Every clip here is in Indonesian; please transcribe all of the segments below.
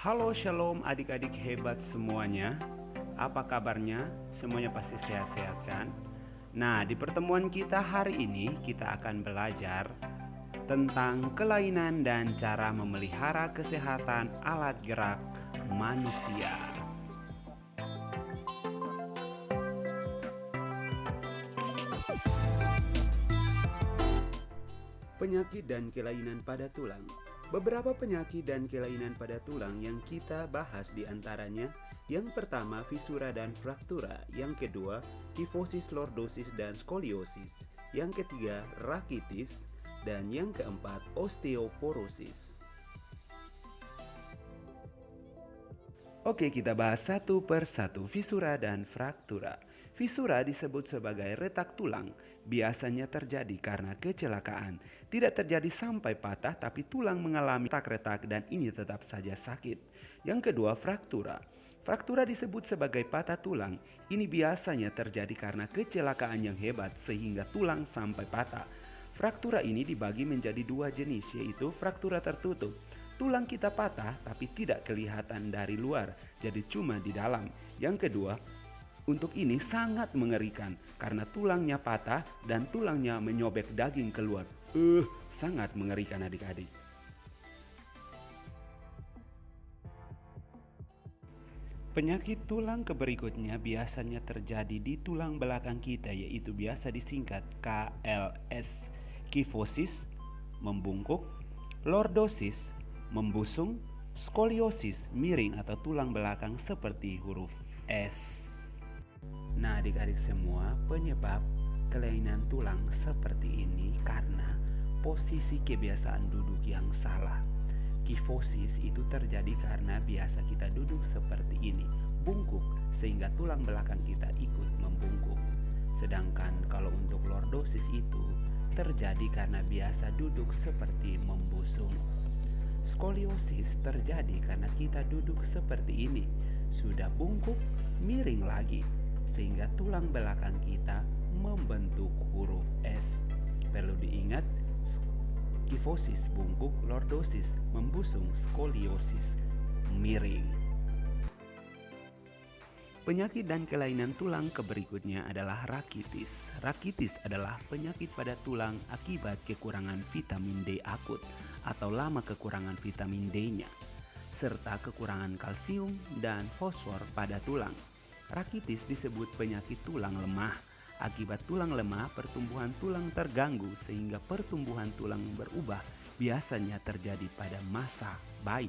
Halo shalom adik-adik hebat semuanya. Apa kabarnya? Semuanya pasti sehat-sehat kan? Nah, di pertemuan kita hari ini kita akan belajar tentang kelainan dan cara memelihara kesehatan alat gerak manusia. Penyakit dan kelainan pada tulang. Beberapa penyakit dan kelainan pada tulang yang kita bahas diantaranya: yang pertama fisura dan fraktura, yang kedua kifosis, lordosis, dan skoliosis, yang ketiga rakitis, dan yang keempat osteoporosis. Oke, kita bahas satu per satu. Fisura dan fraktura. Fisura disebut sebagai retak tulang. Biasanya terjadi karena kecelakaan. Tidak terjadi sampai patah, tapi tulang mengalami retak-retak dan ini tetap saja sakit. Yang kedua, fraktura. Fraktura disebut sebagai patah tulang. Ini biasanya terjadi karena kecelakaan yang hebat sehingga tulang sampai patah. Fraktura ini dibagi menjadi dua jenis, yaitu fraktura tertutup. Tulang kita patah tapi tidak kelihatan dari luar, jadi cuma di dalam. Yang kedua, untuk ini sangat mengerikan karena tulangnya patah dan tulangnya menyobek daging keluar. Sangat mengerikan adik-adik. Penyakit tulang berikutnya biasanya terjadi di tulang belakang kita, yaitu biasa disingkat KLS. Kifosis, membungkuk; lordosis, membusung; skoliosis, miring atau tulang belakang seperti huruf S. Nah, adik-adik semua, penyebab kelainan tulang seperti ini karena posisi kebiasaan duduk yang salah. Kifosis itu terjadi karena biasa kita duduk seperti ini, bungkuk, sehingga tulang belakang kita ikut membungkuk. Sedangkan kalau untuk lordosis itu terjadi karena biasa duduk seperti membusung. Skoliosis terjadi karena kita duduk seperti ini, sudah bungkuk, miring lagi, sehingga tulang belakang kita membentuk huruf S. Perlu diingat, kifosis bungkuk, lordosis membusung, skoliosis miring. Penyakit dan kelainan tulang berikutnya adalah rakitis. Rakitis adalah penyakit pada tulang akibat kekurangan vitamin D akut atau lama kekurangan vitamin D-nya, serta kekurangan kalsium dan fosfor pada tulang. Rakitis disebut penyakit tulang lemah. Akibat tulang lemah, pertumbuhan tulang terganggu sehingga pertumbuhan tulang berubah, biasanya terjadi pada masa bayi.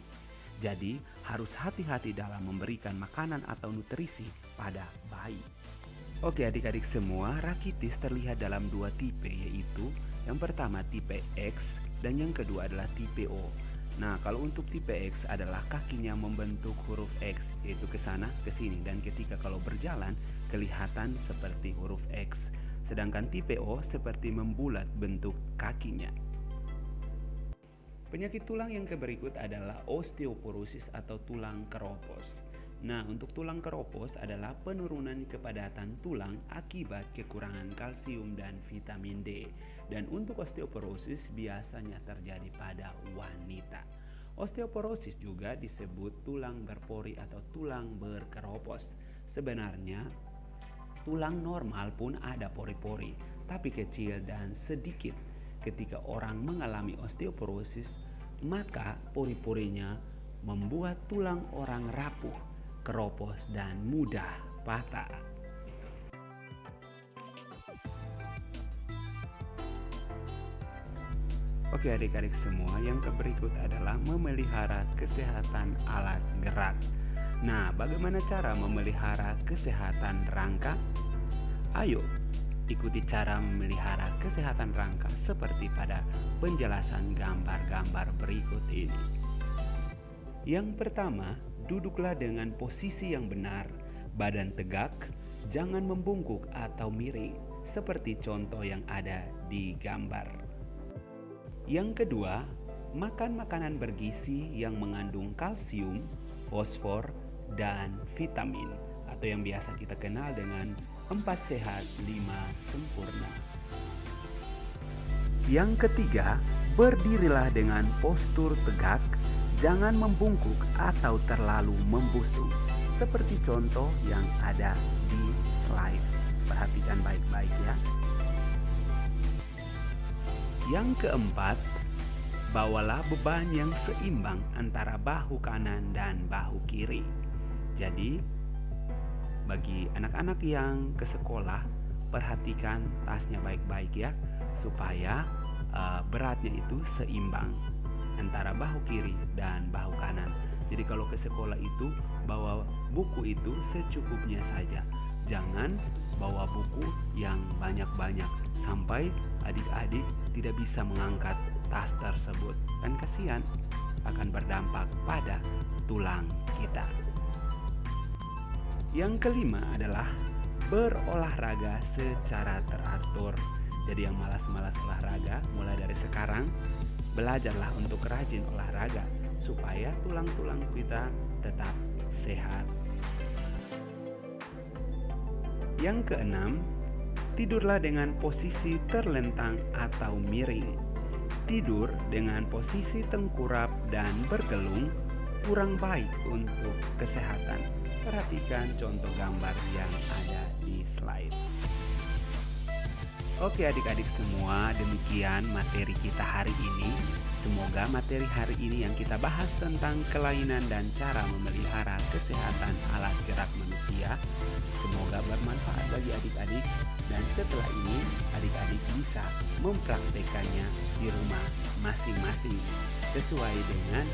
Jadi harus hati-hati dalam memberikan makanan atau nutrisi pada bayi. Oke adik-adik semua, rakitis terlihat dalam dua tipe, yaitu yang pertama tipe X dan yang kedua adalah tipe O. Nah, kalau untuk tipe X adalah kakinya membentuk huruf X, yaitu ke sana, ke sini, dan ketika kalau berjalan kelihatan seperti huruf X. Sedangkan tipe O seperti membulat bentuk kakinya. Penyakit tulang yang berikut adalah osteoporosis atau tulang keropos. Nah, untuk tulang keropos adalah penurunan kepadatan tulang akibat kekurangan kalsium dan vitamin D. Dan untuk osteoporosis biasanya terjadi pada wanita. Osteoporosis juga disebut tulang berpori atau tulang berkeropos. Sebenarnya tulang normal pun ada pori-pori, tapi kecil dan sedikit. Ketika orang mengalami osteoporosis, maka pori-porinya membuat tulang orang rapuh, keropos, dan mudah patah. Oke adik-adik semua, yang berikut adalah memelihara kesehatan alat gerak. Nah, bagaimana cara memelihara kesehatan rangka? Ayo ikuti cara memelihara kesehatan rangka seperti pada penjelasan gambar-gambar berikut ini. Yang pertama, duduklah dengan posisi yang benar, badan tegak, jangan membungkuk atau miring, seperti contoh yang ada di gambar. Yang kedua, makan makanan bergizi yang mengandung kalsium, fosfor, dan vitamin, atau yang biasa kita kenal dengan 4 sehat, 5 sempurna. Yang ketiga, berdirilah dengan postur tegak, Jangan membungkuk atau terlalu membusung, seperti contoh yang ada di slide. Perhatikan baik-baik ya. Yang keempat, bawalah beban yang seimbang antara bahu kanan dan bahu kiri. Jadi, bagi anak-anak yang ke sekolah, perhatikan tasnya baik-baik ya, supaya beratnya itu seimbang antara bahu kiri dan bahu kanan. Jadi kalau ke sekolah itu bawa buku itu secukupnya saja. Jangan bawa buku yang banyak-banyak sampai adik-adik tidak bisa mengangkat tas tersebut. Dan kasihan, akan berdampak pada tulang kita. Yang kelima adalah berolahraga secara teratur. Jadi yang malas-malas olahraga, mulai dari sekarang belajarlah untuk rajin olahraga supaya tulang-tulang kita tetap sehat. Yang keenam, tidurlah dengan posisi terlentang atau miring. Tidur dengan posisi tengkurap dan bergelung kurang baik untuk kesehatan. Perhatikan contoh gambar yang ada di slide. Oke adik-adik semua, demikian materi kita hari ini. Semoga materi hari ini yang kita bahas tentang kelainan dan cara memelihara kesehatan alat gerak manusia, semoga bermanfaat bagi adik-adik. Dan setelah ini, adik-adik bisa mempraktekannya di rumah masing-masing sesuai dengan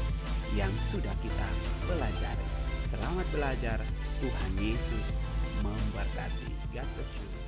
yang sudah kita pelajari. Selamat belajar, Tuhan Yesus memberkati. God bless you.